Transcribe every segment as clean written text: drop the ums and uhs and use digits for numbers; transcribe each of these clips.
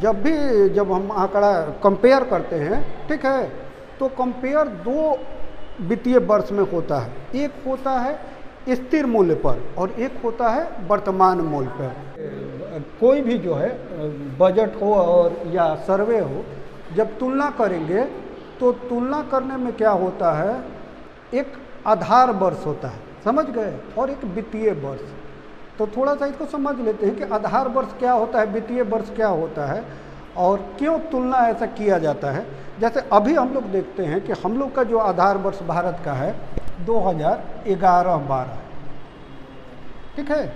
जब हम आंकड़ा कंपेयर करते हैं, ठीक है, तो कंपेयर दो वित्तीय वर्ष में होता है। एक होता है स्थिर मूल्य पर और एक होता है वर्तमान मूल्य पर। कोई भी जो है बजट हो और या सर्वे हो, जब तुलना करेंगे तो तुलना करने में क्या होता है, एक आधार वर्ष होता है, समझ गए, और एक वित्तीय वर्ष। तो थोड़ा सा इसको समझ लेते हैं कि आधार वर्ष क्या होता है, वित्तीय वर्ष क्या होता है और क्यों तुलना ऐसा किया जाता है। जैसे अभी हम लोग देखते हैं कि हम लोग का जो आधार वर्ष भारत का है 2011-12, ठीक है,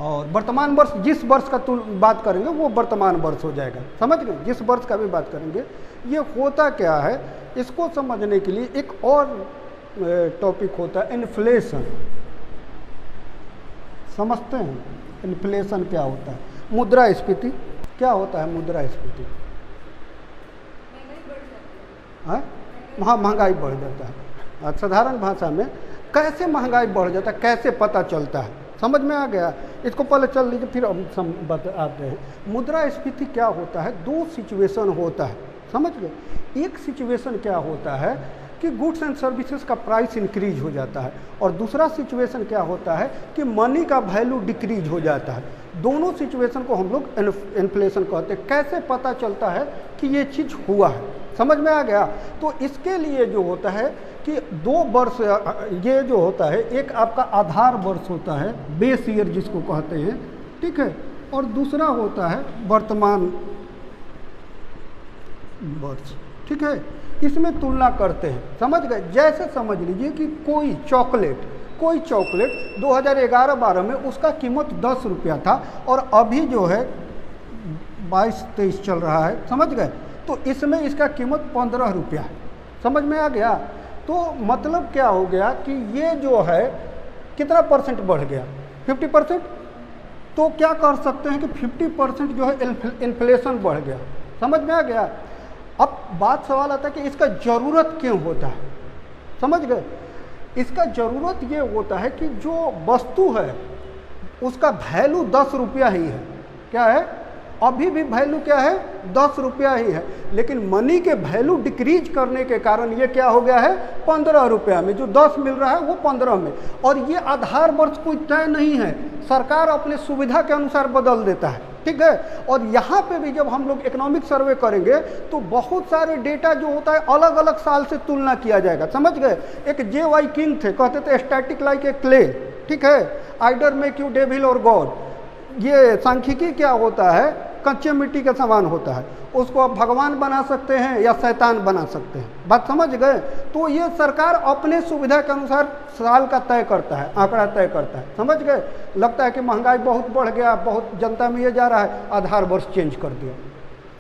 और वर्तमान वर्ष जिस वर्ष का बात करेंगे वो वर्तमान वर्ष हो जाएगा, समझ गए। जिस वर्ष का भी बात करेंगे, ये होता क्या है, इसको समझने के लिए एक और टॉपिक होता है इन्फ्लेशन। समझते हैं इन्फ्लेशन क्या होता है? मुद्रास्फीति क्या होता है? मुद्रास्फीति, हाँ, महंगाई बढ़ जाता है। साधारण भाषा में कैसे महंगाई बढ़ जाता है, कैसे पता चलता है, समझ में आ गया? इसको पहले चल लीजिए, फिर हम बताते हैं। मुद्रास्फीति क्या होता है? दो सिचुएशन होता है, समझ गए। एक सिचुएशन क्या होता है कि गुड्स एंड सर्विसेज का प्राइस इंक्रीज हो जाता है, और दूसरा सिचुएशन क्या होता है कि मनी का वैल्यू डिक्रीज हो जाता है। दोनों सिचुएशन को हम लोग इन्फ्लेशन कहते हैं। कैसे पता चलता है कि ये चीज़ हुआ है, समझ में आ गया? तो इसके लिए जो होता है कि दो वर्ष, ये जो होता है, एक आपका आधार वर्ष होता है, बेस ईयर जिसको कहते हैं, ठीक है, और दूसरा होता है वर्तमान वर्ष, ठीक है। इसमें तुलना करते हैं, समझ गए। जैसे समझ लीजिए कि कोई चॉकलेट 2011-12 में उसका कीमत 10 रुपया था और अभी जो है 22-23 चल रहा है, समझ गए। तो इसमें इसका कीमत 15 रुपया है, समझ में आ गया? तो मतलब क्या हो गया कि ये जो है कितना परसेंट बढ़ गया, 50%। तो क्या कर सकते हैं कि 50% जो है इन्फ्लेशन बढ़ गया, समझ में आ गया? अब बात सवाल आता है कि इसका ज़रूरत क्यों होता है, समझ गए। इसका ज़रूरत ये होता है कि जो वस्तु है उसका वैल्यू 10 रुपया ही है, क्या है, अभी भी वैल्यू क्या है, 10 रुपया ही है, लेकिन मनी के वैल्यू डिक्रीज करने के कारण ये क्या हो गया है, 15 रुपया में, जो 10 मिल रहा है वो 15 में। और ये आधार वर्ष कोई तय नहीं है, सरकार अपने सुविधा के अनुसार बदल देता है, ठीक है। और यहाँ पे भी जब हम लोग इकोनॉमिक सर्वे करेंगे तो बहुत सारे डेटा जो होता है अलग अलग साल से तुलना किया जाएगा, समझ गए। एक J.Y. किंग थे, कहते थे स्टैटिक लाइक ए क्ले, ठीक है, आइडर मेक यू डेविल और गॉड। ये सांख्यिकी क्या होता है, कच्चे मिट्टी के समान होता है, उसको आप भगवान बना सकते हैं या शैतान बना सकते हैं, बात समझ गए। तो ये सरकार अपने सुविधा के अनुसार साल का तय करता है, आंकड़ा तय करता है, समझ गए। लगता है कि महंगाई बहुत बढ़ गया, बहुत जनता में ये जा रहा है, आधार वर्ष चेंज कर दिया,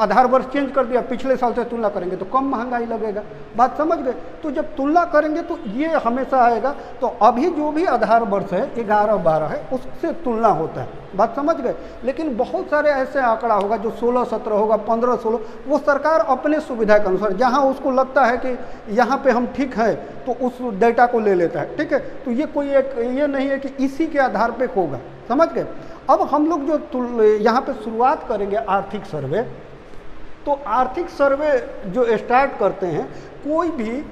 आधार वर्ष चेंज कर दिया, पिछले साल से तुलना करेंगे तो कम महंगाई लगेगा, बात समझ गए। तो जब तुलना करेंगे तो ये हमेशा आएगा। तो अभी जो भी आधार वर्ष है 11-12 है, उससे तुलना होता है, बात समझ गए। लेकिन बहुत सारे ऐसे आंकड़ा होगा जो 16-17 होगा, 15-16, वो सरकार अपने सुविधा के अनुसार, जहाँ उसको लगता है कि यहाँ पे हम ठीक है तो उस डेटा को ले लेता है, ठीक है। तो ये कोई एक ये नहीं है कि इसी के आधार पर होगा, समझ गए। अब हम लोग जो यहाँ पे शुरुआत करेंगे आर्थिक सर्वे, तो आर्थिक सर्वे जो स्टार्ट करते हैं, कोई भी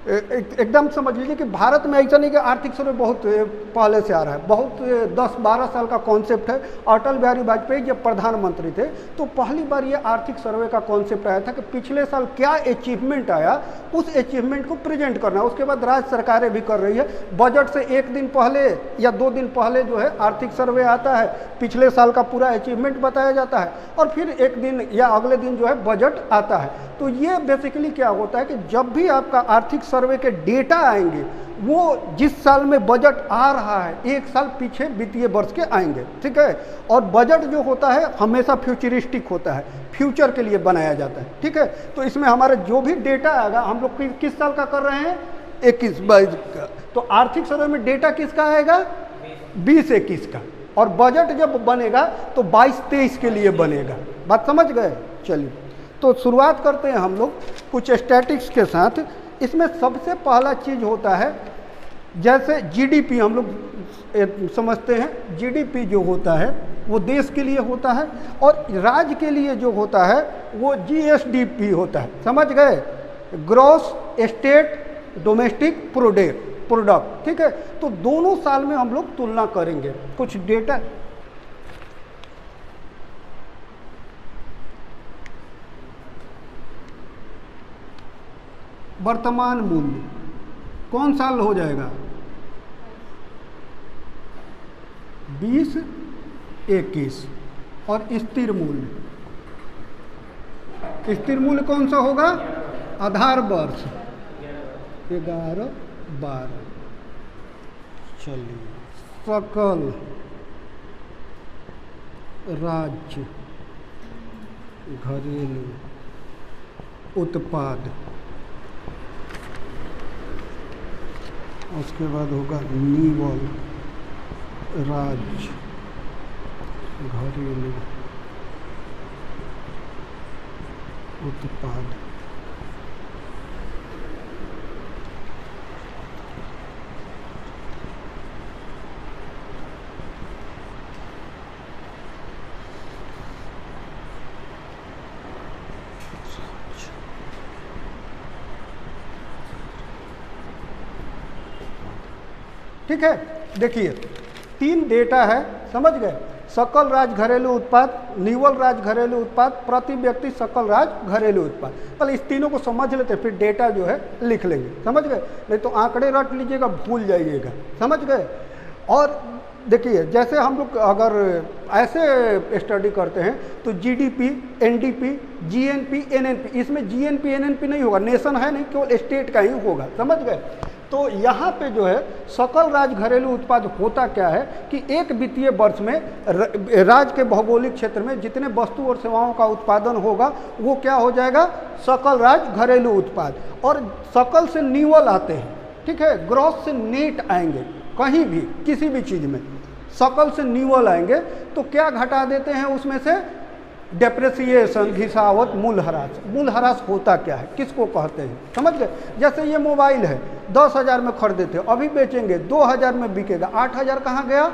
एकदम समझ लीजिए कि भारत में ऐसा नहीं कि आर्थिक सर्वे बहुत पहले से आ रहा है, बहुत 10-12 साल का कॉन्सेप्ट है। अटल बिहारी वाजपेयी जब प्रधानमंत्री थे तो पहली बार ये आर्थिक सर्वे का कॉन्सेप्ट आया था कि पिछले साल क्या अचीवमेंट आया, उस अचीवमेंट को प्रेजेंट करना। उसके बाद राज्य सरकारें भी कर रही है, बजट से एक दिन पहले या 2 दिन पहले जो है आर्थिक सर्वे आता है, पिछले साल का पूरा अचीवमेंट बताया जाता है, और फिर एक दिन या अगले दिन जो है बजट आता है। तो ये बेसिकली क्या होता है कि जब भी आपका आर्थिक सर्वे के डेटा आएंगे, वो जिस साल में बजट आ रहा है एक साल पीछे वित्तीय वर्ष के आएंगे, ठीक है। और बजट जो होता है हमेशा फ्यूचरिस्टिक होता है, फ्यूचर के लिए बनाया जाता है, ठीक है। तो इसमें हमारा जो भी डेटा आएगा, हम लोग किस साल का कर रहे हैं, 21-22 का। तो आर्थिक सर्वे में डेटा किसका आएगा, 20-21 का, और बजट जब बनेगा तो 22-23 के लिए बनेगा, बात समझ गए। चलिए तो शुरुआत करते हैं हम लोग कुछ स्टैटिक्स के साथ। इसमें सबसे पहला चीज़ होता है, जैसे जीडीपी हम लोग समझते हैं जीडीपी जो होता है वो देश के लिए होता है, और राज्य के लिए जो होता है वो जीएसडीपी होता है। समझ गए? Gross state domestic product. ठीक है, तो दोनों साल में हम लोग तुलना करेंगे। कुछ डेटा वर्तमान मूल्य कौन साल हो जाएगा? 2021। और स्थिर मूल्य कौन सा होगा? आधार वर्ष 11-12। चलिए, सकल राज्य घरेलू उत्पाद, उसके बाद होगा निवल राज्य घरेलू उत्पाद। ठीक है, देखिए 3 डेटा है, समझ गए? सकल राज्य घरेलू उत्पाद, निवल राज्य घरेलू उत्पाद, प्रति व्यक्ति सकल राज्य घरेलू उत्पाद। पहले इस तीनों को समझ लेते, फिर डेटा जो है लिख लेंगे। समझ गए? नहीं तो आंकड़े रट लीजिएगा, भूल जाइएगा। समझ गए? और देखिए, जैसे हम लोग अगर ऐसे स्टडी करते हैं तो जीडीपी, एनडीपी, जीएनपी, एनएनपी, इसमें जीएनपी एनएनपी नहीं होगा, नेशन है नहीं, केवल स्टेट का ही होगा। समझ गए? तो यहाँ पे जो है सकल राज्य घरेलू उत्पाद होता क्या है कि एक वित्तीय वर्ष में राज्य के भौगोलिक क्षेत्र में जितने वस्तु और सेवाओं का उत्पादन होगा वो क्या हो जाएगा? सकल राज्य घरेलू उत्पाद। और सकल से निवल आते हैं, ठीक है, ग्रॉस से नेट आएंगे, कहीं भी किसी भी चीज़ में सकल से निवल आएंगे तो क्या घटा देते हैं उसमें से? डेप्रेसिएशन, घिसावट, मूल्यह्रास। मूल्यह्रास होता क्या है, किसको कहते हैं? समझ गए? जैसे ये मोबाइल है, 10,000 में खरीदे थे, अभी बेचेंगे 2,000 में बिकेगा, 8,000 कहाँ गया?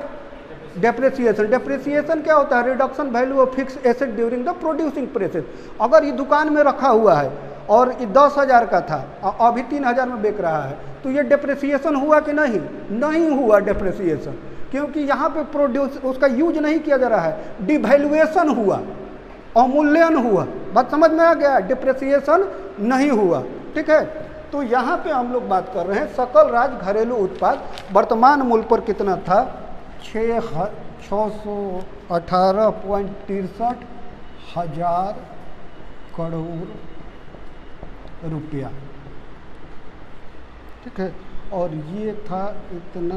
डेप्रेसिएशन। डेप्रेसिएशन क्या होता है? Reduction value of fix asset during the producing process. अगर ये दुकान में रखा हुआ है और ये 10,000 का था, अभी 3,000 में बिक रहा है, तो ये डेप्रेसिएशन हुआ कि नहीं? नहीं हुआ डेप्रेसिएशन, क्योंकि यहाँ पे प्रोड्यूस उसका यूज नहीं किया जा रहा है, डिवैल्यूएशन हुआ, अवमूल्यन हुआ। बात समझ में आ गया? डिप्रेसिएशन नहीं हुआ। ठीक है, तो यहाँ पे हम लोग बात कर रहे हैं सकल राज्य घरेलू उत्पाद वर्तमान मूल्य पर कितना था? 618.63 हजार करोड़ रुपया। ठीक है, और ये था इतना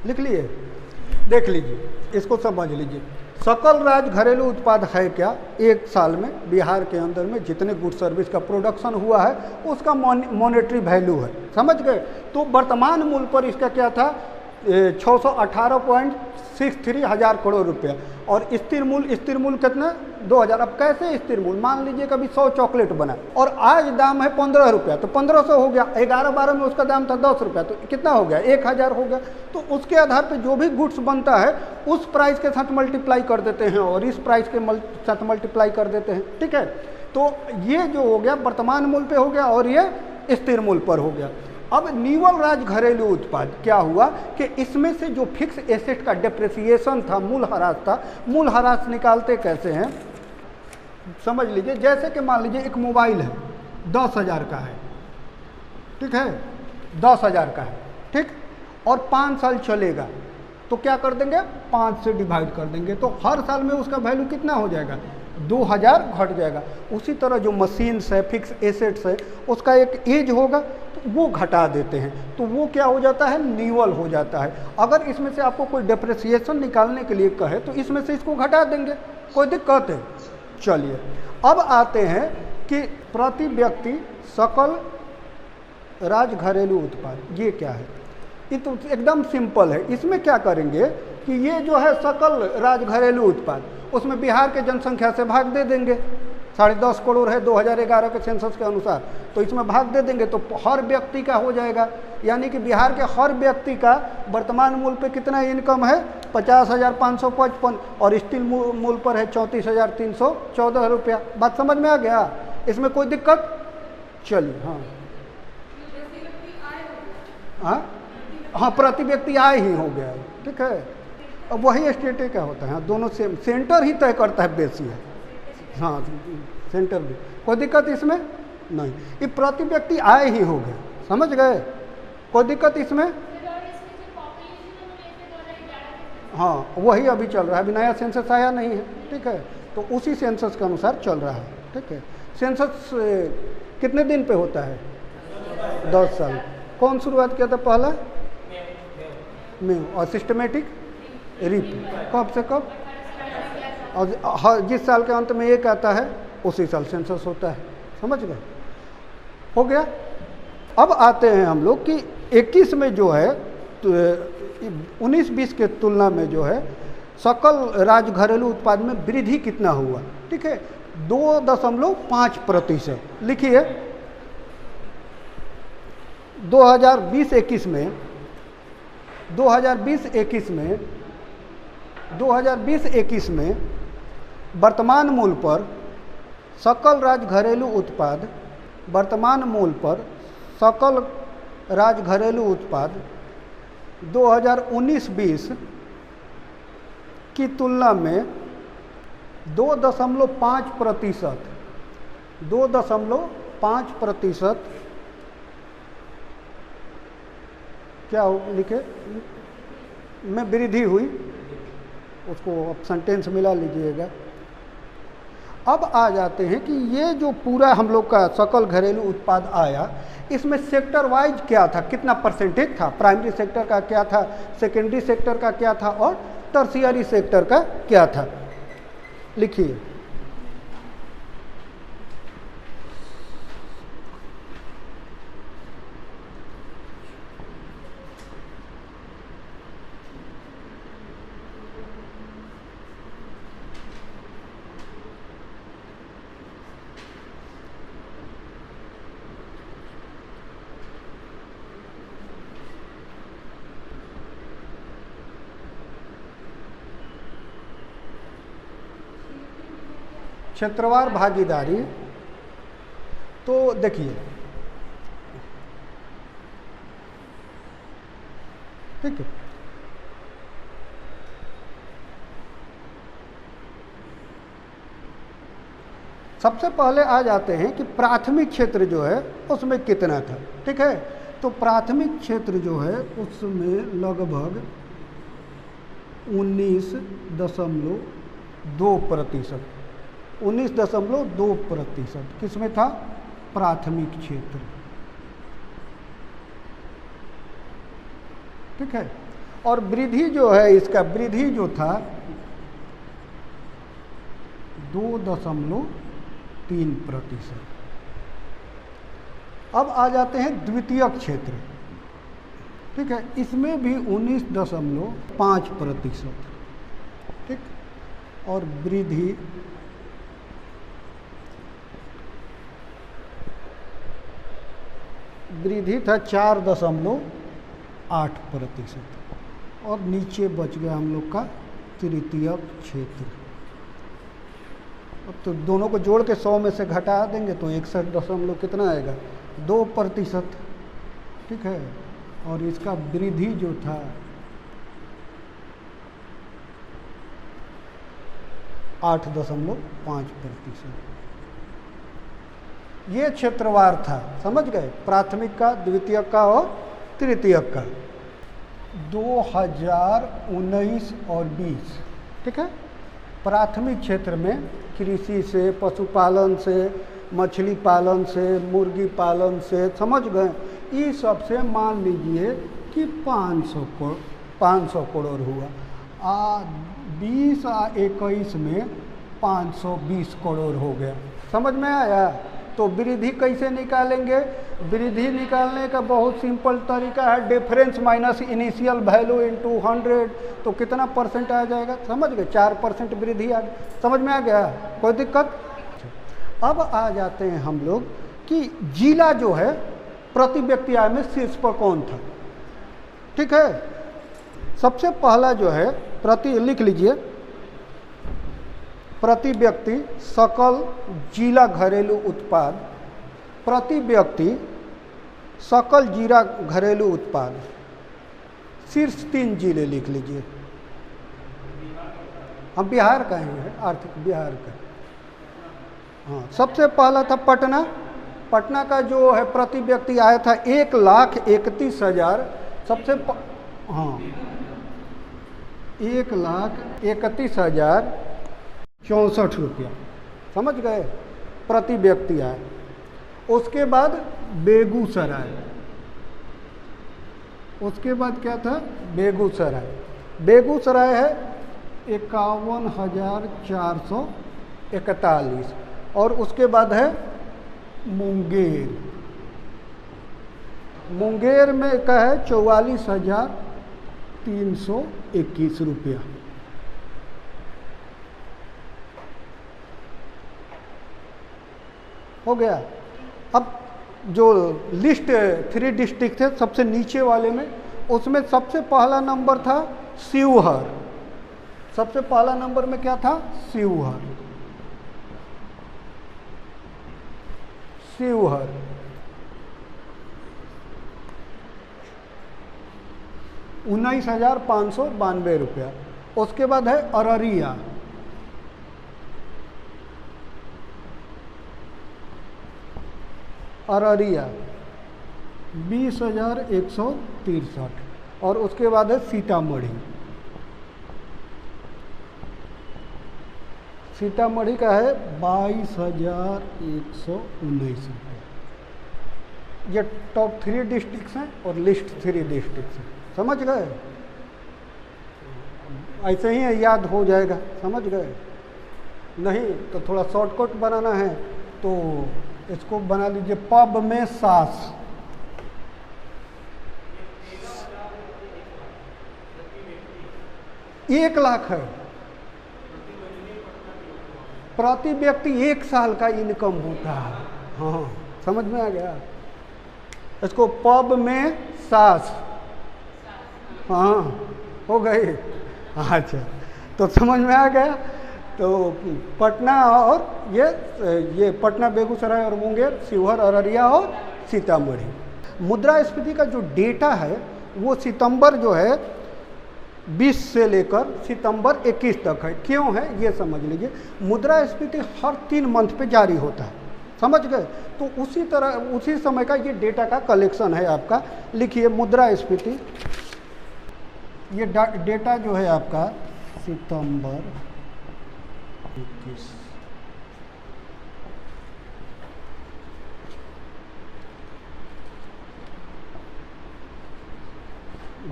लिख लिए, देख लीजिए, इसको समझ लीजिए। सकल राज्य घरेलू उत्पाद है क्या? एक साल में बिहार के अंदर में जितने गुड सर्विस का प्रोडक्शन हुआ है उसका मॉनेटरी वैल्यू है। समझ गए? तो वर्तमान मूल्य पर इसका क्या था? 618.63 हजार करोड़ रुपया। और स्थिर मूल्य कितना? 2,000। अब कैसे स्थिर मूल्य? मान लीजिए कभी 100 चॉकलेट बना और आज दाम है 15 रुपया, तो 1500 हो गया। 11-12 में उसका दाम था 10 रुपया, तो कितना हो गया? 1,000 हो गया। तो उसके आधार पे जो भी गुड्स बनता है उस प्राइस के साथ मल्टीप्लाई कर देते हैं और इस प्राइस के साथ मल्टीप्लाई कर देते हैं। ठीक है, तो ये जो हो गया वर्तमान मूल्य पे हो गया और ये स्थिर मूल्य पर हो गया। अब निवल राज्य घरेलू उत्पाद क्या हुआ कि इसमें से जो फिक्स एसेट का डेप्रिसिएशन था, मूल्यह्रास था, मूल्यह्रास निकालते कैसे हैं? समझ लीजिए, जैसे कि मान लीजिए एक मोबाइल है 10,000 का है, ठीक है, 10,000 का है, ठीक, और 5 साल चलेगा, तो क्या कर देंगे, 5 से डिवाइड कर देंगे, तो हर साल में उसका वैल्यू कितना हो जाएगा, 2000 घट जाएगा। उसी तरह जो मशीन्स है, फिक्स एसेट्स है, उसका एक एज होगा तो वो घटा देते हैं, तो वो क्या हो जाता है, न्यूअल हो जाता है। अगर इसमें से आपको कोई डेप्रिसिएशन निकालने के लिए कहे तो इसमें से इसको घटा देंगे, कोई दिक्कत है। चलिए अब आते हैं कि प्रति व्यक्ति सकल राज घरेलू उत्पाद, ये क्या है। ये तो एकदम सिंपल है। इसमें क्या करेंगे कि ये जो है सकल राज घरेलू उत्पाद, उसमें बिहार के जनसंख्या से भाग दे देंगे। 10.5 करोड़ है 2011 के सेंसस के अनुसार, तो इसमें भाग दे देंगे तो हर व्यक्ति का हो जाएगा। यानी कि बिहार के हर व्यक्ति का वर्तमान मूल्य पे कितना इनकम है, 50,555, और स्टील मूल्य पर है 34,314 रुपया। बात समझ में आ गया, इसमें कोई दिक्कत। चलिए हाँ, प्रति व्यक्ति आय ही हो गया है, ठीक है। अब वही स्टेट क्या होता है, दोनों सेंटर ही तय करता है बेसी है, हाँ सेंटर भी, कोई दिक्कत इसमें नहीं। ये प्रति व्यक्ति आय ही हो गया, समझ गए, कोई दिक्कत इसमें। हाँ वही अभी चल रहा है, अभी नया सेंसस आया नहीं है, ठीक है, तो उसी सेंसस के अनुसार चल रहा है, ठीक है। सेंसस कितने दिन पे होता है, 10 साल। कौन शुरुआत किया था पहला, में, और सिस्टमेटिक रिप कब से कब, और जिस साल के अंत में एक आता है उसी साल सेंसस होता है, समझ गए, हो गया। अब आते हैं हम लोग कि 21 में जो है 19-20 के तुलना में जो है सकल राज घरेलू उत्पाद में वृद्धि कितना हुआ, ठीक है, 2.5%। लिखिए 2020-21 में 2020-21 में वर्तमान मूल्य पर सकल राज घरेलू उत्पाद, वर्तमान मूल्य पर सकल राज घरेलू उत्पाद 2019-20 की तुलना में 2.5% क्या लिखे में वृद्धि हुई, उसको अब सेंटेंस मिला लीजिएगा। अब आ जाते हैं कि ये जो पूरा हम लोग का सकल घरेलू उत्पाद आया, इसमें सेक्टर वाइज क्या था, कितना परसेंटेज था, प्राइमरी सेक्टर का क्या था, सेकेंडरी सेक्टर का क्या था, और टर्शियरी सेक्टर का क्या था। लिखिए क्षेत्रवार भागीदारी। तो देखिए, ठीक है, सबसे पहले आ जाते हैं कि प्राथमिक क्षेत्र जो है उसमें कितना था, ठीक है। तो प्राथमिक क्षेत्र जो है उसमें लगभग 19.2%, 19.2% किसमें था, प्राथमिक क्षेत्र, ठीक है। और वृद्धि जो है, इसका वृद्धि जो था 2.3%। अब आ जाते हैं द्वितीयक क्षेत्र, ठीक है, इसमें भी 19.5%, ठीक, और वृद्धि था 4.8%। और नीचे बच गया हम लोग का तृतीयक क्षेत्र। अब तो दोनों को जोड़ के 100 में से घटा देंगे तो 61 कितना आएगा, 2%, ठीक है। और इसका वृद्धि जो था 8.5%। ये क्षेत्रवार था, समझ गए, प्राथमिक का, द्वितीयक का और तृतीयक का। 2019 और 20, ठीक है। प्राथमिक क्षेत्र में कृषि से, पशुपालन से, मछली पालन से, मुर्गी पालन से, समझ गए, इस सब से मान लीजिए कि 500 करोड़ हुआ। 20 और 21 में 520 करोड़ हो गया। समझ में आया? तो वृद्धि कैसे निकालेंगे? वृद्धि निकालने का बहुत सिंपल तरीका है, difference minus initial value into 100, तो कितना परसेंट आ जाएगा? समझ गए, 4% वृद्धि आ गई। समझ में आ गया? कोई दिक्कत? अब आ जाते हैं हम लोग कि जिला जो है प्रति व्यक्ति आय में शीर्ष पर कौन था, ठीक है। सबसे पहला जो है लिख लीजिए, प्रति व्यक्ति सकल जिला घरेलू उत्पाद, प्रति व्यक्ति सकल जिला घरेलू उत्पाद, शीर्ष 3 जिले लिख लीजिए। हम बिहार का ही है, आर्थिक बिहार का। हाँ, सबसे पहला था पटना। पटना का जो है प्रति व्यक्ति आया था 1,31,000। हाँ, 1,31,064 रुपया, समझ गए, प्रति व्यक्ति आए। उसके बाद बेगूसराय, उसके बाद क्या था? बेगूसराय है 51,441, और उसके बाद है मुंगेर में का है 44,321 रुपया। हो गया। अब जो लिस्ट 3 डिस्ट्रिक्ट थे सबसे नीचे वाले में, उसमें सबसे पहला नंबर था शिवहर। सबसे पहला नंबर में क्या था? शिवहर 19,592 रुपया। उसके बाद है अररिया, अररिया 20,163, और उसके बाद है सीतामढ़ी। सीतामढ़ी का है 22,119 रुपये। ये टॉप 3 डिस्ट्रिक्ट्स हैं और लिस्ट 3 डिस्ट्रिक्ट्स हैं, समझ गए। ऐसे ही है, याद हो जाएगा, समझ गए। नहीं तो थोड़ा शॉर्टकट बनाना है तो इसको बना लीजिए, पब में सास। एक लाख है प्रति व्यक्ति, 1 साल का इनकम होता है। हाँ, समझ में आ गया। इसको पब में सास, हाँ हो गई। अच्छा, तो समझ में आ गया। तो पटना और ये पटना, बेगूसराय और मुंगेर, शिवहर, अररिया और सीतामढ़ी। मुद्रास्फीति का जो डेटा है वो सितंबर जो है 20 से लेकर सितंबर 21 तक है। क्यों है ये समझ लीजिए। मुद्रास्फीति हर 3 मंथ पे जारी होता है, समझ गए। तो उसी तरह उसी समय का ये डेटा का कलेक्शन है आपका। लिखिए मुद्रास्फीति, ये डेटा जो है आपका सितंबर 21।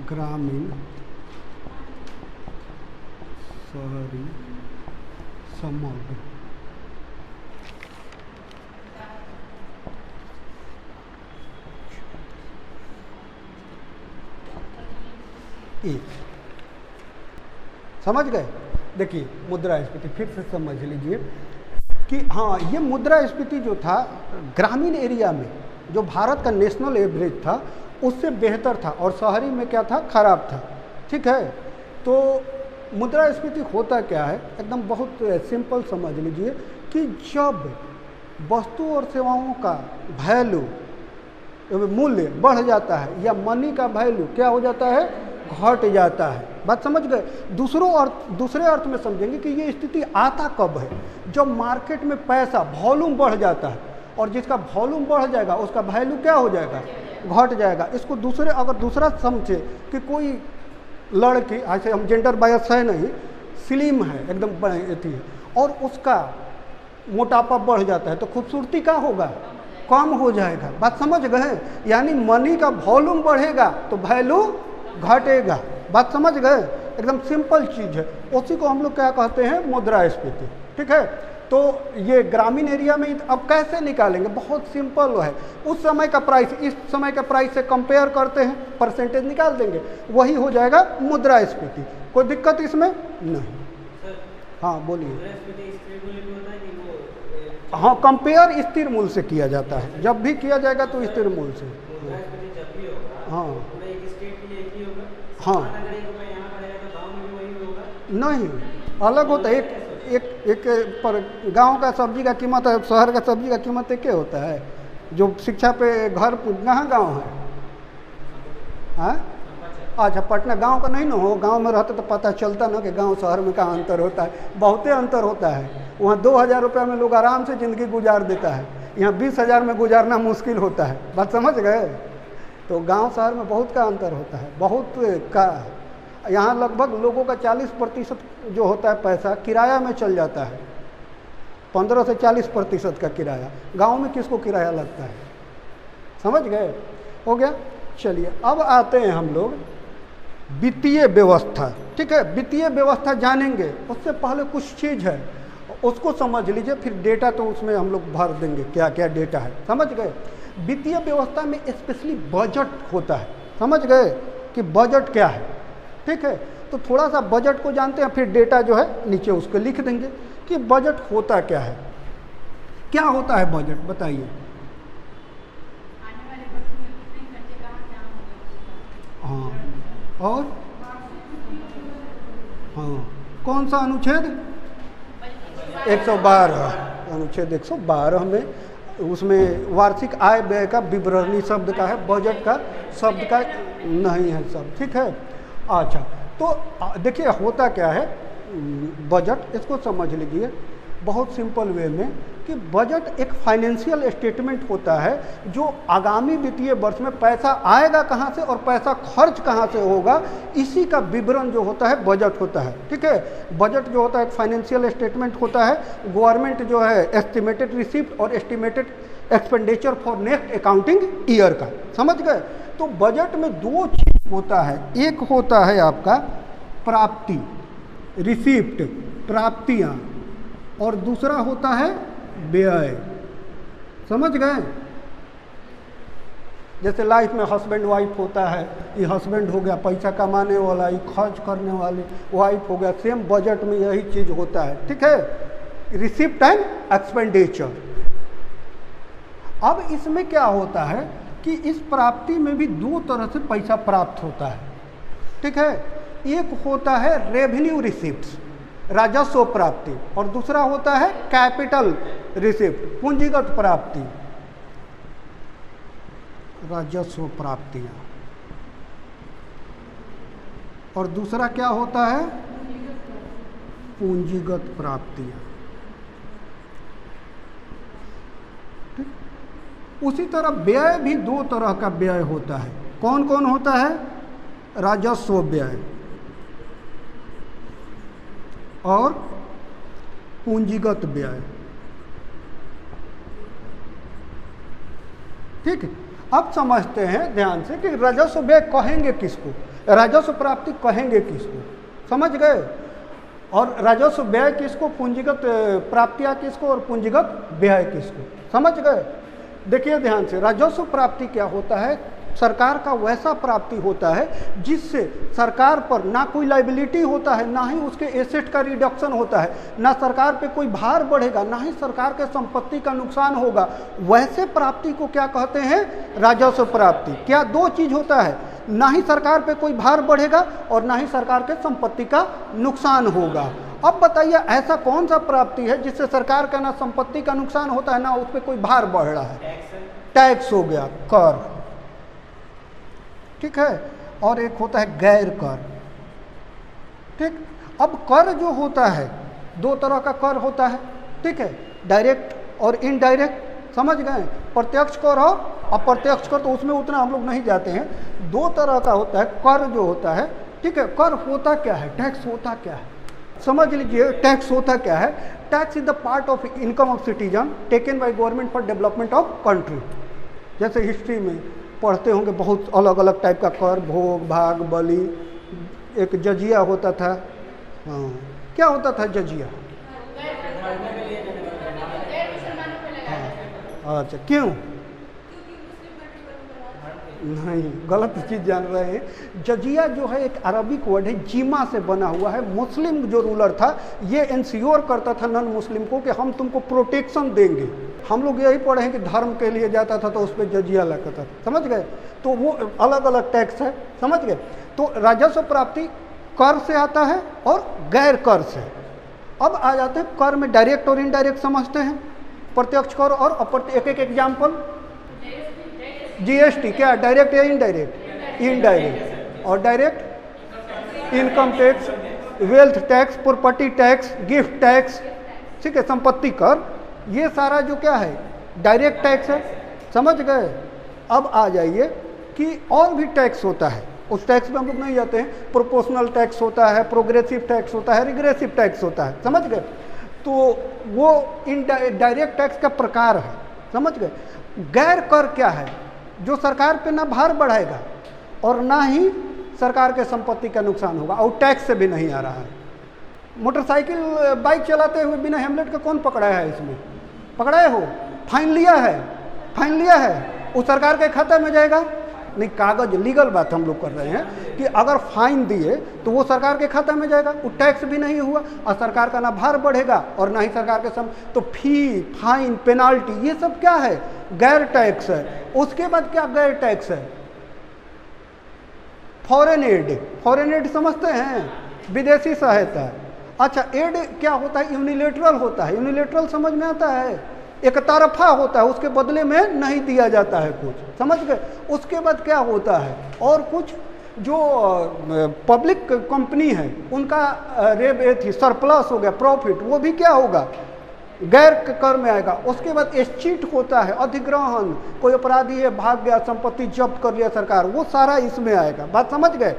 ग्रामीण, शहरी, समग्र। समझ गए। देखिए मुद्रास्फीति फिर से समझ लीजिए कि हाँ, ये मुद्रास्फीति जो था ग्रामीण एरिया में जो भारत का नेशनल एवरेज था उससे बेहतर था, और शहरी में क्या था? खराब था, ठीक है। तो मुद्रास्फीति होता क्या है, एकदम बहुत सिंपल समझ लीजिए कि जब वस्तु और सेवाओं का वैल्यू, मूल्य बढ़ जाता है या मनी का वैल्यू क्या हो जाता है? घट जाता है। बात समझ गए। दूसरे अर्थ में समझेंगे कि ये स्थिति आता कब है? जब मार्केट में पैसा वॉल्यूम बढ़ जाता है, और जिसका वॉल्यूम बढ़ जाएगा उसका वैल्यू क्या हो जाएगा? घट जाएगा। इसको अगर दूसरा समझे कि कोई लड़की, ऐसे हम जेंडर बायस है नहीं, स्लिम है एकदम अथी है, और उसका मोटापा बढ़ जाता है तो खूबसूरती का होगा, कम हो जाएगा। बात समझ गए? यानी मनी का वॉल्यूम बढ़ेगा तो वैल्यू घटेगा। बात समझ गए? एकदम सिंपल चीज़ है, उसी को हम लोग क्या कहते हैं, मुद्रास्फीति। ठीक है, तो ये ग्रामीण एरिया में अब कैसे निकालेंगे, बहुत सिंपल है। उस समय का प्राइस इस समय का प्राइस से कंपेयर करते हैं, परसेंटेज निकाल देंगे, वही हो जाएगा मुद्रास्फीति। कोई दिक्कत इसमें नहीं। हाँ बोलिए। हाँ, कंपेयर स्थिर मूल्य से किया जाता है, जब भी किया जाएगा तो स्थिर मूल्य से। हाँ हाँ, नहीं अलग होता है। एक पर गांव का सब्जी का कीमत है, शहर का सब्जी का कीमत एक होता है। जो शिक्षा पे घर कहाँ गांव है? हाँ अच्छा, पटना गांव का नहीं ना हो, गांव में रहते तो पता चलता ना कि गांव शहर में कहाँ अंतर होता है। बहुते अंतर होता है। वहाँ 2000 रुपये में लोग आराम से ज़िंदगी गुजार देता है, यहाँ 20,000 में गुजारना मुश्किल होता है। बात समझ गए? तो गांव शहर में बहुत का अंतर होता है, बहुत का। यहाँ लगभग लोगों का 40% जो होता है पैसा किराया में चल जाता है, 15 से 40% का किराया। गांव में किसको किराया लगता है? समझ गए? हो गया। चलिए अब आते हैं हम लोग वित्तीय व्यवस्था। ठीक है, वित्तीय व्यवस्था जानेंगे, उससे पहले कुछ चीज़ है उसको समझ लीजिए, फिर डेटा तो उसमें हम लोग भर देंगे क्या क्या डेटा है। समझ गए? वित्तीय व्यवस्था में स्पेशली बजट होता है। समझ गए कि बजट क्या है? ठीक है, तो थोड़ा सा बजट को जानते हैं, फिर डेटा जो है नीचे उसको लिख देंगे कि बजट होता क्या है। क्या होता है बजट, बताइए। हाँ, और हाँ, कौन सा अनुच्छेद? 112, अनुच्छेद 112 में उसमें वार्षिक आय व्यय का विवरणी शब्द का है, बजट का शब्द का नहीं है सब। ठीक है, अच्छा तो देखिए होता क्या है बजट, इसको समझ लीजिए बहुत सिंपल वे में कि बजट एक फाइनेंशियल स्टेटमेंट होता है जो आगामी वित्तीय वर्ष में पैसा आएगा कहाँ से और पैसा खर्च कहाँ से होगा, इसी का विवरण जो होता है बजट होता है। ठीक है, बजट जो होता है एक फाइनेंशियल स्टेटमेंट होता है। गवर्नमेंट जो है एस्टिमेटेड रिसीप्ट और estimated expenditure for next accounting year का। समझ गए? तो बजट में दो चीज होता है, एक होता है आपका प्राप्ति, रिसीप्ट, प्राप्तियाँ, और दूसरा होता है व्यय। समझ गए? जैसे लाइफ में हस्बैंड वाइफ होता है, ये हस्बैंड हो गया पैसा कमाने वाला, ये खर्च करने वाली वाइफ हो गया। सेम बजट में यही चीज होता है। ठीक है, रिसीप्ट एंड एक्सपेंडिचर। अब इसमें क्या होता है कि इस प्राप्ति में भी दो तरह से पैसा प्राप्त होता है। ठीक है, एक होता है रेवेन्यू रिसिप्ट्स, राजस्व प्राप्ति, और दूसरा होता है कैपिटल रिसिप्ट, पूंजीगत प्राप्ति, राजस्व प्राप्तियां। और दूसरा क्या होता है? पूंजीगत प्राप्तियां। उसी तरह व्यय भी दो तरह का व्यय होता है। कौन कौन होता है? राजस्व व्यय और पूंजीगत व्यय। ठीक है, अब समझते हैं ध्यान से कि राजस्व व्यय कहेंगे किसको, राजस्व प्राप्ति कहेंगे किसको। समझ गए? और राजस्व व्यय किसको, पूंजीगत प्राप्तियां किसको, और पूंजीगत व्यय किसको। समझ गए? देखिए ध्यान से, राजस्व प्राप्ति क्या होता है? सरकार का वैसा प्राप्ति होता है जिससे सरकार पर ना कोई लाइबिलिटी होता है, ना ही उसके एसेट का रिडक्शन होता है, ना सरकार पे कोई भार बढ़ेगा, ना ही सरकार के संपत्ति का नुकसान होगा। वैसे प्राप्ति को क्या कहते हैं? राजस्व प्राप्ति। क्या दो चीज होता है, ना ही सरकार पे कोई भार बढ़ेगा और ना ही सरकार के संपत्ति का नुकसान होगा। अब बताइए ऐसा कौन सा प्राप्ति है जिससे सरकार का ना संपत्ति का नुकसान होता है, ना उस पर कोई भार बढ़ रहा है? टैक्स हो गया, कर। ठीक है, और एक होता है गैर कर। ठीक, अब कर जो होता है दो तरह का कर होता है। ठीक है, डायरेक्ट और इनडायरेक्ट। समझ गए? प्रत्यक्ष कर और अप्रत्यक्ष कर, तो उसमें उतना हम लोग नहीं जाते हैं। दो तरह का होता है कर जो होता है। ठीक है। कर होता क्या है, टैक्स होता क्या है, समझ लीजिए। टैक्स होता क्या है, tax is the part of income of citizen taken by government for development of country. जैसे हिस्ट्री में पढ़ते होंगे बहुत अलग अलग टाइप का कर, भोग, भाग, बलि, एक जजिया होता था। हाँ, क्या होता था जजिया? हाँ, अच्छा, क्यों? नहीं, गलत चीज़ जान रहे हैं। जजिया जो है एक अरबिक वर्ड है, जीमा से बना हुआ है। मुस्लिम जो रूलर था ये इंश्योर करता था नॉन मुस्लिम को कि हम तुमको प्रोटेक्शन देंगे। हम लोग यही पढ़े हैं कि धर्म के लिए जाता था तो उस पर जजिया लगता था, समझ गए। तो वो अलग अलग टैक्स है, समझ गए। तो राजस्व प्राप्ति कर से आता है और गैर कर से। अब आ जाते हैं कर में डायरेक्ट और इनडायरेक्ट समझते हैं, प्रत्यक्ष कर और अप्रत्यक्ष। एक एग्जाम्पल, जीएसटी क्या, डायरेक्ट या इनडायरेक्ट? इनडायरेक्ट। और direct income tax, wealth tax, property tax, gift tax, ठीक है, संपत्ति कर, ये सारा जो क्या है डायरेक्ट टैक्स है, समझ गए। अब आ जाइए कि और भी टैक्स होता है, उस टैक्स में हम लोग नहीं जाते हैं। प्रोपोर्शनल टैक्स होता है, प्रोग्रेसिव टैक्स होता है, रिग्रेसिव टैक्स होता है, समझ गए। तो वो डायरेक्ट टैक्स का प्रकार है, समझ गए। गैर कर क्या है, जो सरकार पे ना भार बढ़ाएगा और ना ही सरकार के संपत्ति का नुकसान होगा और टैक्स से भी नहीं आ रहा है। मोटरसाइकिल, बाइक चलाते हुए बिना हेलमेट का कौन पकड़ाया है? इसमें पकड़ाए हो, फाइन लिया है, फाइन लिया है, वो सरकार के खाते में जाएगा नहीं। कागज लीगल बात हम लोग कर रहे हैं कि अगर फाइन दिए तो वो सरकार के खाते में जाएगा, वो टैक्स भी नहीं हुआ और सरकार का ना भार बढ़ेगा और ना ही सरकार के तो फी, फाइन, पेनाल्टी, ये सब क्या है, गैर टैक्स है। उसके बाद क्या गैर टैक्स है, फॉरेन एड। फॉरेन एड समझते हैं, विदेशी सहायता। अच्छा, एड क्या होता है, यूनिलेटरल होता है। यूनिलेटरल समझ में आता है, एक तरफा होता है, उसके बदले में नहीं दिया जाता है कुछ, समझ गए। उसके बाद क्या होता है, और कुछ जो पब्लिक कंपनी है उनका रेवेन्यू सरप्लस हो गया, प्रॉफिट, वो भी क्या होगा, गैर कर में आएगा। उसके बाद एस्चीट होता है, अधिग्रहण, कोई अपराधी है भाग गया, संपत्ति जब्त कर लिया सरकार, वो सारा इसमें आएगा। बात समझ गए।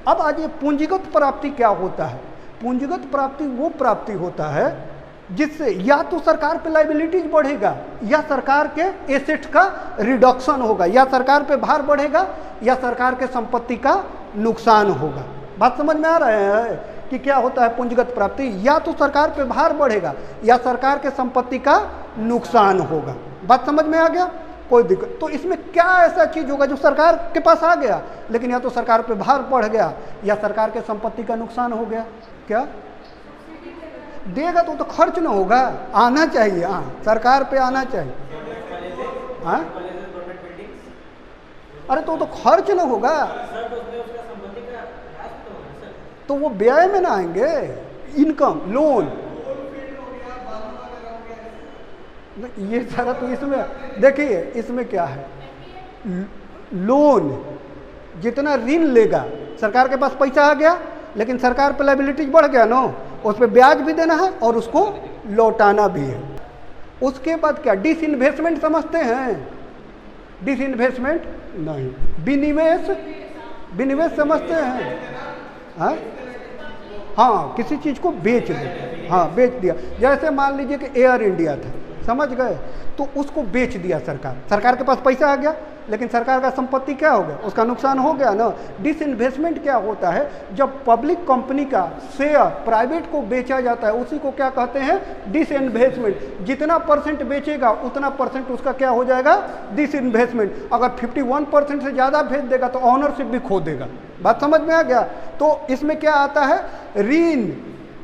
अब आज ये पूंजीगत प्राप्ति क्या होता है। पूंजीगत प्राप्ति वो प्राप्ति होता है जिससे या तो सरकार पे लाइबिलिटीज बढ़ेगा या सरकार के एसेट का रिडक्शन होगा, या सरकार पे भार बढ़ेगा या सरकार के संपत्ति का नुकसान होगा। बात समझ में आ रहा है कि क्या होता है पूंजीगत प्राप्ति, या तो सरकार पे भार बढ़ेगा या सरकार के संपत्ति का नुकसान होगा। बात समझ में आ गया, कोई दिक्कत। तो इसमें क्या ऐसा चीज होगा जो सरकार के पास आ गया लेकिन या तो सरकार पे भार बढ़ गया या सरकार के संपत्ति का नुकसान हो गया। क्या देगा तो खर्च ना होगा, आना चाहिए। हाँ, सरकार पे आना चाहिए। हाँ, अरे तो खर्च ना होगा तो वो व्यय में ना आएंगे, इनकम, लोन, ये सारा। तो इसमें देखिए, इसमें क्या है, लोन जितना ऋण लेगा, सरकार के पास पैसा आ गया लेकिन सरकार पे लायबिलिटीज बढ़ गया ना, उस पर ब्याज भी देना है और उसको लौटाना भी है। उसके बाद क्या, डिसइन्वेस्टमेंट समझते हैं? डिसइन्वेस्टमेंट नहीं, विनिवेश, विनिवेश समझते हैं? हाँ हाँ, किसी चीज़ को बेच दे, हाँ बेच दिया। जैसे मान लीजिए कि एयर इंडिया था, समझ गए, तो उसको बेच दिया सरकार, सरकार के पास पैसा आ गया लेकिन सरकार का संपत्ति क्या हो गया, उसका नुकसान हो गया ना। डिसइन्वेस्टमेंट क्या होता है, जब पब्लिक कंपनी का शेयर प्राइवेट को बेचा जाता है उसी को क्या कहते हैं, डिसइन्वेस्टमेंट। जितना परसेंट बेचेगा उतना परसेंट उसका क्या हो जाएगा, डिसइन्वेस्टमेंट। अगर 51% से ज़्यादा बेच देगा तो ऑनरशिप भी खो देगा। बात समझ में आ गया। तो इसमें क्या आता है, ऋण,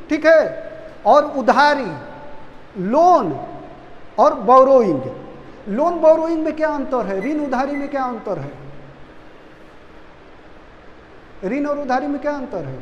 ठीक है, और उधारी, लोन और बोरोइंग। लोन बोरोइंग में क्या अंतर है, ऋण उधारी में क्या अंतर है, ऋण और उधारी में क्या अंतर है?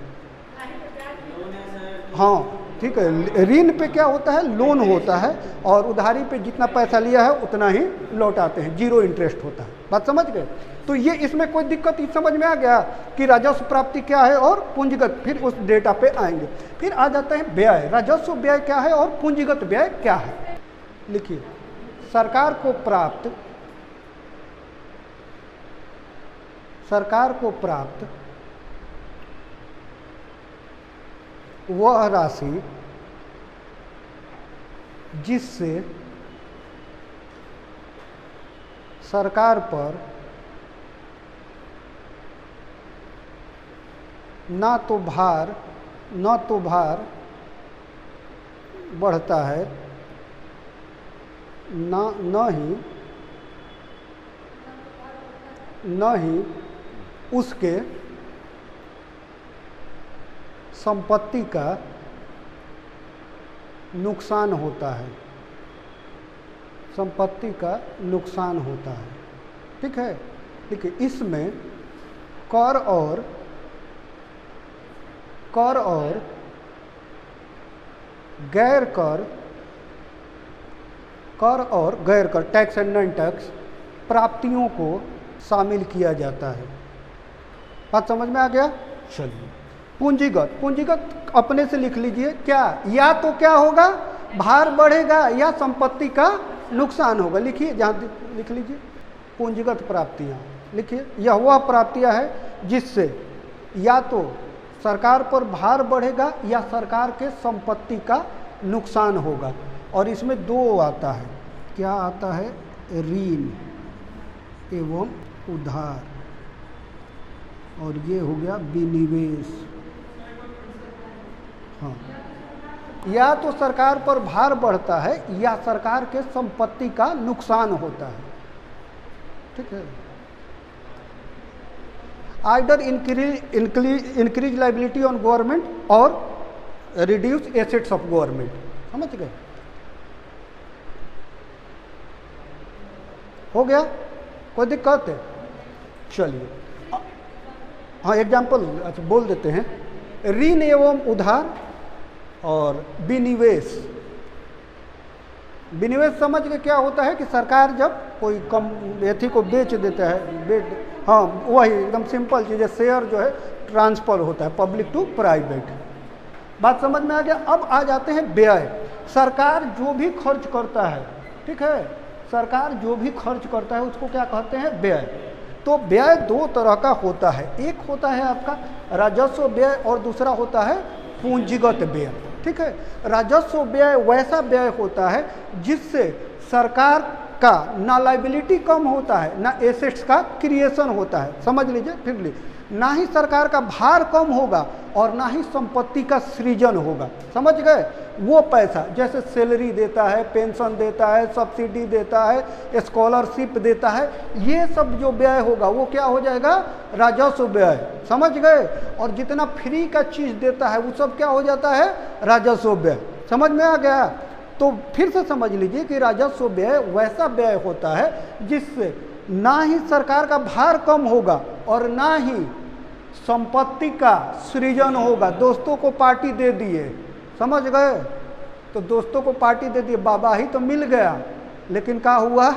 हाँ ठीक है, ऋण पे क्या होता है, लोन होता है, और उधारी पे जितना पैसा लिया है उतना ही लौटाते हैं, जीरो इंटरेस्ट होता है। बात समझ गए। तो ये इसमें कोई दिक्कत समझ में आ गया कि राजस्व प्राप्ति क्या है और पूंजीगत, फिर उस डेटा पे आएंगे। फिर आ जाता है व्यय, राजस्व व्यय क्या है और पूंजीगत व्यय क्या है। लिखिए, सरकार को प्राप्त वह राशि जिससे सरकार पर न तो भार बढ़ता है, न ही उसके संपत्ति का नुकसान होता है, संपत्ति का नुकसान होता है। ठीक है, देखिए इसमें कर और गैर कर टैक्स एंड नॉन टैक्स प्राप्तियों को शामिल किया जाता है। बात समझ में आ गया? चलिए, पूंजीगत अपने से लिख लीजिए। क्या, या तो क्या होगा, भार बढ़ेगा या संपत्ति का नुकसान होगा। लिखिए, जहाँ लिख लीजिए पूंजीगत प्राप्तियाँ, लिखिए यह वह प्राप्तियाँ है जिससे या तो सरकार पर भार बढ़ेगा या सरकार के संपत्ति का नुकसान होगा। और इसमें दो आता है, क्या आता है, ऋण एवं उधार, और ये हो गया विनिवेश। हाँ, या तो सरकार पर भार बढ़ता है या सरकार के संपत्ति का नुकसान होता है। ठीक है, either increase liability on government और रिड्यूस एसेट्स ऑफ गवर्नमेंट। समझ गए? हो गया? कोई दिक्कत है? चलिए, हाँ एग्जाम्पल अच्छा बोल देते हैं। ऋण एवं उधार और विनिवेश। विनिवेश समझ के क्या होता है कि सरकार जब कोई कम एथी को बेच देता है, हाँ वही एकदम सिंपल चीज़ है, शेयर जो है ट्रांसफर होता है पब्लिक टू प्राइवेट। बात समझ में आ गया? अब आ जाते हैं व्यय। सरकार जो भी खर्च करता है, ठीक है, सरकार जो भी खर्च करता है उसको क्या कहते हैं, व्यय। तो व्यय दो तरह का होता है, एक होता है आपका राजस्व व्यय और दूसरा होता है पूंजीगत व्यय। ठीक है, राजस्व व्यय वैसा व्यय होता है जिससे सरकार का ना लाइबिलिटी कम होता है ना एसेट्स का क्रिएशन होता है। समझ लीजिए, फिर ना ही सरकार का भार कम होगा और ना ही संपत्ति का सृजन होगा। समझ गए? वो पैसा जैसे सैलरी देता है, पेंशन देता है, सब्सिडी देता है, स्कॉलरशिप देता है, ये सब जो व्यय होगा वो क्या हो जाएगा, राजस्व व्यय। समझ गए? और जितना फ्री का चीज़ देता है वो सब क्या हो जाता है, राजस्व व्यय। समझ में आ गया? तो फिर से समझ लीजिए कि राजस्व व्यय वैसा व्यय होता है जिससे ना ही सरकार का भार कम होगा और ना ही संपत्ति का सृजन होगा। दोस्तों को पार्टी दे दिए, समझ गए, तो दोस्तों को पार्टी दे दिए, बाबा ही तो मिल गया, लेकिन क्या हुआ,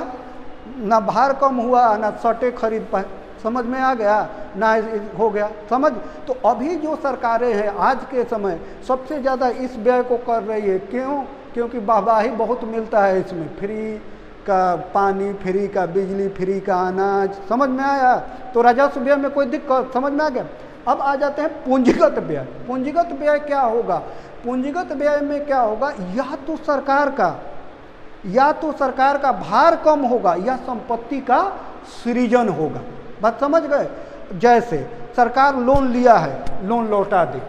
ना भार कम हुआ ना सटे खरीद पाए। समझ में आ गया? ना हो गया समझ। तो अभी जो सरकारें हैं आज के समय सबसे ज़्यादा इस व्यय को कर रही है। क्यों? क्योंकि वाहवाही बहुत मिलता है इसमें, फ्री का पानी, फ्री का बिजली, फ्री का अनाज। समझ में आया? तो राजस्व व्यय में कोई दिक्कत, समझ में आ गया? अब आ जाते हैं पूंजीगत व्यय। पूंजीगत व्यय क्या होगा? पूंजीगत व्यय में क्या होगा, या तो सरकार का भार कम होगा या संपत्ति का सृजन होगा। बात समझ गए? जैसे सरकार लोन लिया है, लोन लौटा दे,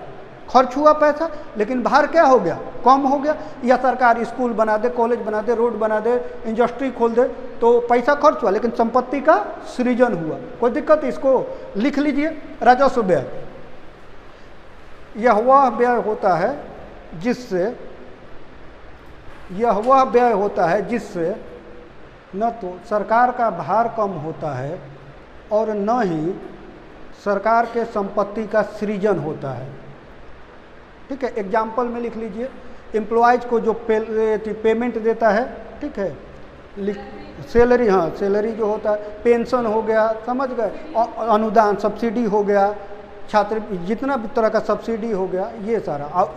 खर्च हुआ पैसा लेकिन भार क्या हो गया, कम हो गया। या सरकार स्कूल बना दे, कॉलेज बना दे, रोड बना दे, इंडस्ट्री खोल दे, तो पैसा खर्च हुआ लेकिन संपत्ति का सृजन हुआ। कोई दिक्कत? इसको लिख लीजिए, राजस्व व्यय। यह वह व्यय होता है जिससे न तो सरकार का भार कम होता है और न ही सरकार के संपत्ति का सृजन होता है। ठीक है, एग्जाम्पल में लिख लीजिए। एम्प्लॉयज़ को जो पेमेंट देता है, ठीक है, सैलरी, हाँ सैलरी जो होता है, पेंशन हो गया, समझ गए, और अनुदान सब्सिडी हो गया, छात्र जितना भी तरह का सब्सिडी हो गया, ये सारा। और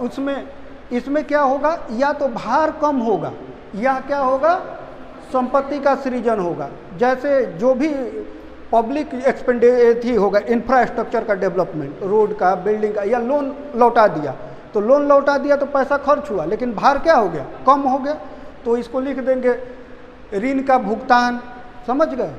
इसमें क्या होगा, या तो भार कम होगा या क्या होगा, संपत्ति का सृजन होगा। जैसे जो भी पब्लिक एक्सपेंडिचर होगा, इंफ्रास्ट्रक्चर का डेवलपमेंट, रोड का, बिल्डिंग का, या लोन लौटा दिया तो लोन लौटा दिया तो पैसा खर्च हुआ, लेकिन भार क्या हो गया, कम हो गया। तो इसको लिख देंगे ऋण का भुगतान। समझ गए।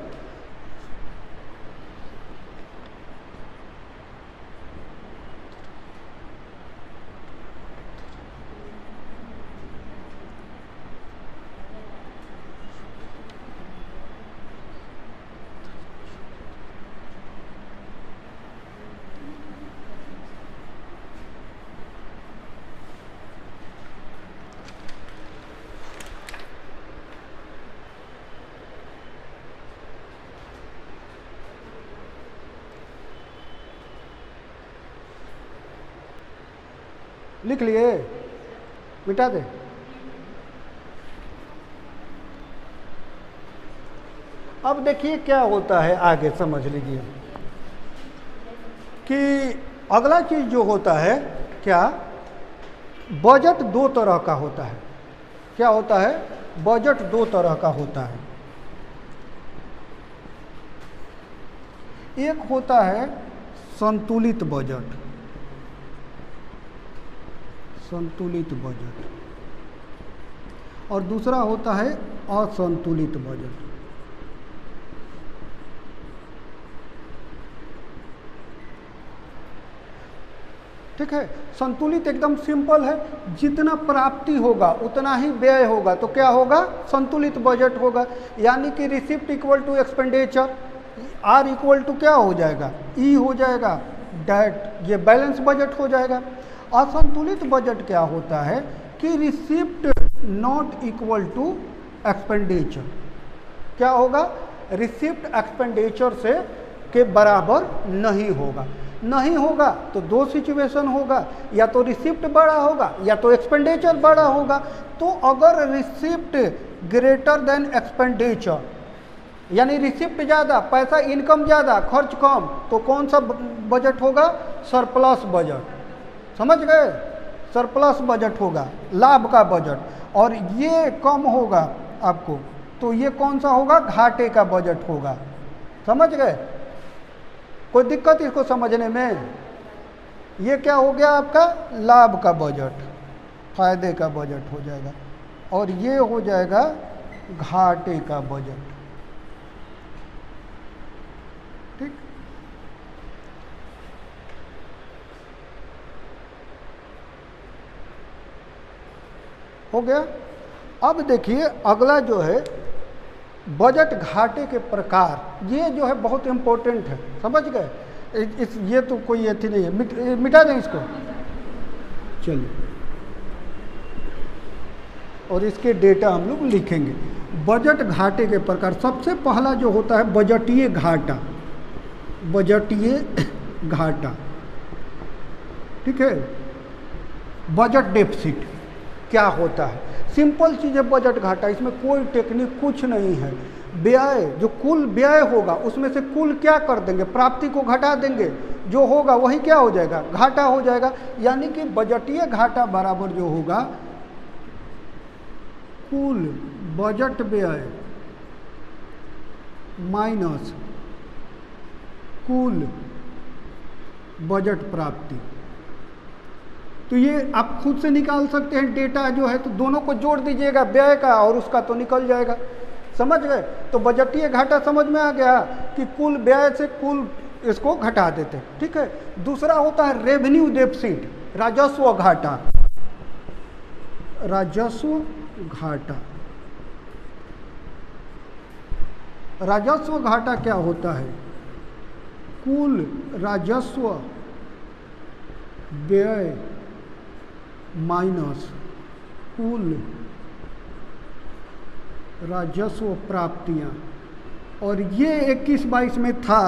लिख लिए, मिटा दे। अब देखिए क्या होता है, आगे समझ लीजिए कि अगला चीज जो होता है क्या, बजट दो तरह का होता है। क्या होता है, बजट दो तरह का होता है। एक होता है संतुलित बजट, संतुलित बजट, और दूसरा होता है असंतुलित बजट। ठीक है। संतुलित एकदम सिंपल है, जितना प्राप्ति होगा उतना ही व्यय होगा, तो क्या होगा, संतुलित बजट होगा। यानी कि receipt equal to expenditure, R equal to क्या हो जाएगा, ई हो जाएगा, डेट, ये बैलेंस बजट हो जाएगा। असंतुलित बजट क्या होता है कि receipt not equal to expenditure. क्या होगा, रिसिप्ट एक्सपेंडिचर से के बराबर नहीं होगा। नहीं होगा तो दो सिचुएशन होगा, या तो रिसिप्ट बड़ा होगा या तो एक्सपेंडिचर बड़ा होगा। तो अगर रिसिप्ट ग्रेटर देन एक्सपेंडिचर, यानी रिसिप्ट ज़्यादा, पैसा इनकम ज़्यादा, खर्च कम, तो कौन सा बजट होगा, सरप्लस बजट। समझ गए, सरप्लस बजट होगा, लाभ का बजट। और ये कम होगा आपको, तो ये कौन सा होगा, घाटे का बजट होगा। समझ गए, कोई दिक्कत इसको समझने में। ये क्या हो गया आपका, लाभ का बजट, फायदे का बजट हो जाएगा, और ये हो जाएगा घाटे का बजट। ठीक, हो गया। अब देखिए अगला जो है बजट घाटे के प्रकार, ये जो है बहुत इंपॉर्टेंट है। समझ गए, इस ये तो कोई अथी नहीं है, मिटा दें इसको, चलिए। और इसके डेटा हम लोग लिखेंगे। बजट घाटे के प्रकार, सबसे पहला जो होता है बजटीय घाटा, बजटीय घाटा। ठीक है। बजट डेफिसिट क्या होता है, सिंपल चीज़ है बजट घाटा, इसमें कोई टेक्निक कुछ नहीं है। व्यय, जो कुल व्यय होगा उसमें से कुल क्या कर देंगे, प्राप्ति को घटा देंगे, जो होगा वही क्या हो जाएगा, घाटा हो जाएगा। यानी कि बजटीय घाटा बराबर जो होगा कुल बजट व्यय माइनस कुल बजट प्राप्ति। तो ये आप खुद से निकाल सकते हैं डेटा जो है, तो दोनों को जोड़ दीजिएगा, व्यय का और उसका, तो निकल जाएगा। समझ गए। तो बजटीय घाटा समझ में आ गया कि कुल व्यय से कुल इसको घटा देते। ठीक है। दूसरा होता है रेवेन्यू डेफिसिट, राजस्व घाटा। राजस्व घाटा, राजस्व घाटा क्या होता है, कुल राजस्व व्यय माइनस कुल राजस्व प्राप्तियां। और ये 21-22 में था,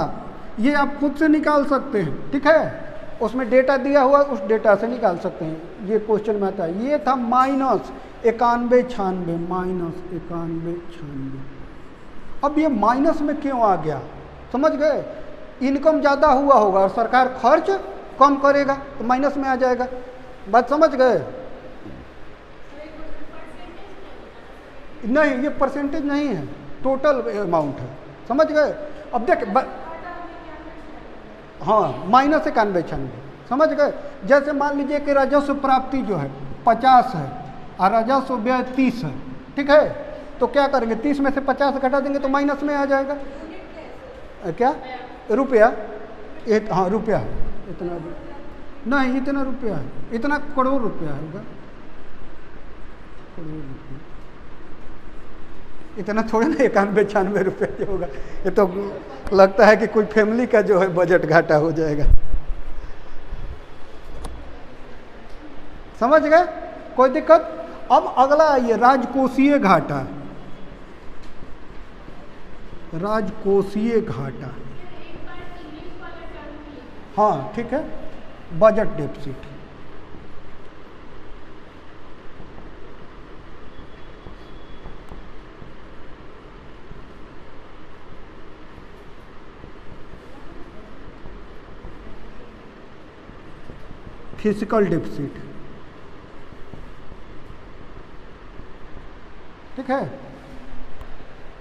ये आप खुद से निकाल सकते हैं। ठीक है, उसमें डेटा दिया हुआ, उस डेटा से निकाल सकते हैं। ये क्वेश्चन में आता है, ये था माइनस 91-96, माइनस 91-96। अब ये माइनस में क्यों आ गया, समझ गए। इनकम ज़्यादा हुआ होगा और सरकार खर्च कम करेगा तो माइनस में आ जाएगा। बात समझ गए। नहीं, ये परसेंटेज नहीं है, टोटल अमाउंट है। समझ गए। अब देख हाँ, -91-96, समझ गए। जैसे मान लीजिए कि राजस्व प्राप्ति जो है 50 है और राजस्व व्यय 30 है, ठीक है, तो क्या करेंगे, 30 में से 50 घटा देंगे तो माइनस में आ जाएगा। क्या रुपया, हाँ रुपया, इतना नहीं, इतना रुपया है, इतना करोड़ रुपया होगा, करोड़ रुपया, इतना थोड़ा ना 91-96 रुपया जो होगा, ये तो लगता है कि कोई फैमिली का जो है बजट घाटा हो जाएगा। समझ गए, कोई दिक्कत। अब अगला आइए राजकोषीय घाटा, राजकोषीय घाटा, हाँ ठीक है, बजट डेफिसिट। फिजिकल डेफिसिट, ठीक है।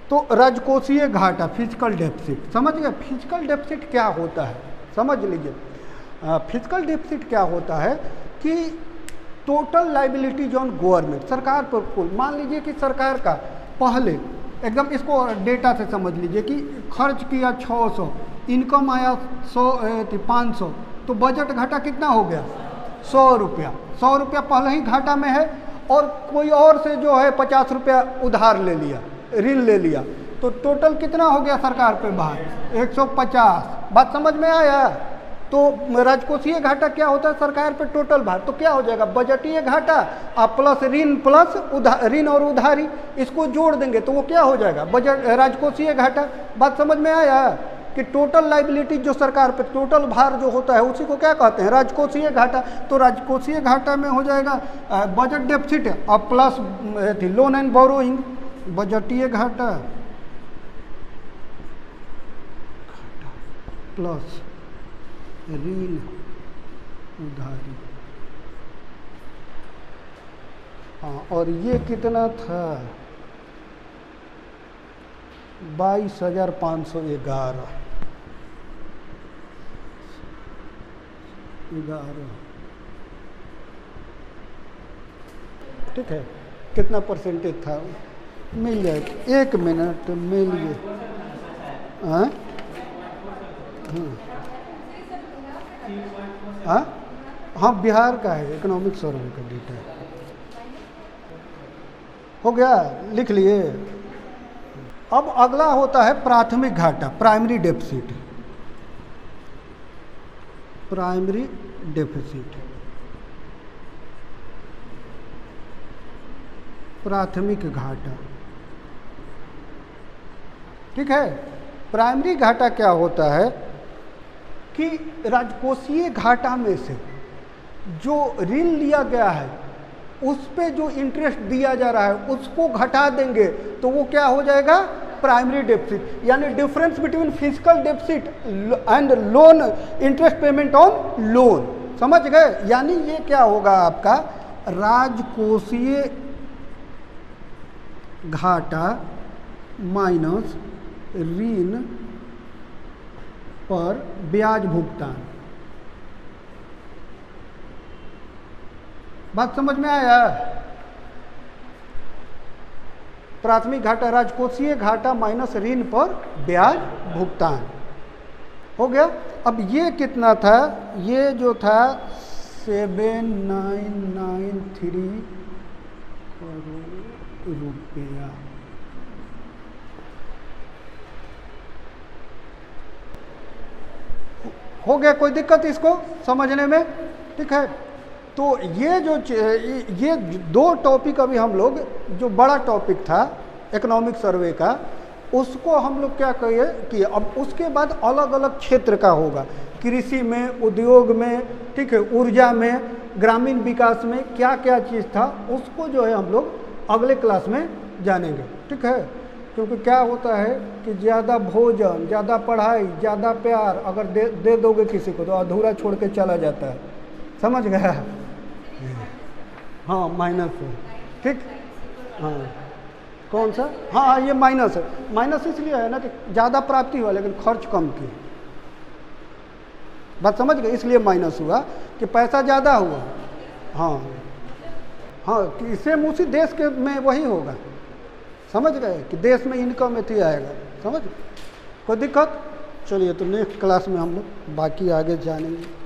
तो राजकोषीय घाटा, फिजिकल डेफिसिट, समझ गए। फिजिकल डेफिसिट क्या होता है, समझ लीजिए। फिजिकल डेफिसिट क्या होता है कि टोटल लाइबिलिटीज ऑन गवर्नमेंट, सरकार पर कुल, मान लीजिए कि सरकार का पहले एकदम, इसको डेटा से समझ लीजिए कि खर्च किया 600, इनकम आया 500, तो बजट घाटा कितना हो गया, 100 रुपया। 100 रुपया पहले ही घाटा में है, और कोई और से जो है 50 रुपया उधार ले लिया, ऋण ले लिया, तो टोटल कितना हो गया सरकार पे भार, 150। बात समझ में आया। तो राजकोषीय घाटा क्या होता है, सरकार पे टोटल भार, तो क्या हो जाएगा, बजटीय घाटा आप प्लस ऋण, प्लस ऋण और उधारी, इसको जोड़ देंगे तो वो क्या हो जाएगा, बजट राजकोषीय घाटा। बात समझ में आया कि टोटल लाइबिलिटी जो सरकार पे टोटल भार जो होता है उसी को क्या कहते हैं, राजकोषीय घाटा। तो राजकोषीय घाटा में हो जाएगा बजट डेफिसिट और प्लस लोन एंड बोरोइंग, बजटीय घाटा प्लस ऋण उधारी। हाँ, और ये कितना था, 22,511, ठीक है। कितना परसेंटेज था, मिल जाएगा, 1 मिनट मिल गए। हाँ हाँ हाँ, बिहार का है, इकोनॉमिक सर्वे का डेटा है। हो गया, लिख लिए। अब अगला होता है प्राथमिक घाटा, प्राइमरी डेफिसिट, प्राइमरी डेफिसिट, प्राथमिक घाटा, ठीक है। प्राइमरी घाटा क्या होता है कि राजकोषीय घाटा में से जो ऋण लिया गया है उस पे जो इंटरेस्ट दिया जा रहा है उसको घटा देंगे तो वो क्या हो जाएगा, प्राइमरी डेफिसिट, यानी difference between physical deficit and loan, interest payment on loan. समझ गए, यानी ये क्या होगा आपका, राजकोषीय घाटा माइनस ऋण पर ब्याज भुगतान। बात समझ में आया। प्राथमिक घाटा राजकोषीय घाटा माइनस ऋण पर ब्याज भुगतान हो गया। अब ये कितना था, ये जो था 7,993 करोड़ रुपया। हो गया, कोई दिक्कत इसको समझने में, ठीक है। तो ये दो टॉपिक अभी हम लोग, जो बड़ा टॉपिक था इकोनॉमिक सर्वे का, उसको हम लोग क्या कहिए कि अब उसके बाद अलग अलग क्षेत्र का होगा, कृषि में, उद्योग में, ठीक है, ऊर्जा में, ग्रामीण विकास में क्या क्या चीज़ था, उसको जो है हम लोग अगले क्लास में जानेंगे, ठीक है। क्योंकि क्या होता है कि ज़्यादा भोजन, ज़्यादा पढ़ाई, ज़्यादा प्यार अगर दे दोगे किसी को तो अधूरा छोड़ के चला जाता है, समझ गया। हाँ माइनस है, ठीक, हाँ कौन सा, हाँ ये माइनस है। माइनस इसलिए है ना कि ज़्यादा प्राप्ति हुआ लेकिन खर्च कम की, बात समझ गए, इसलिए माइनस हुआ कि पैसा ज़्यादा हुआ। हाँ हाँ, कि सेम उसी देश के में वही होगा, समझ गए, कि देश में इनकम एथी आएगा, समझ। कोई दिक्कत? चलिए, तो नेक्स्ट क्लास में हम लोग बाकी आगे जानेंगे।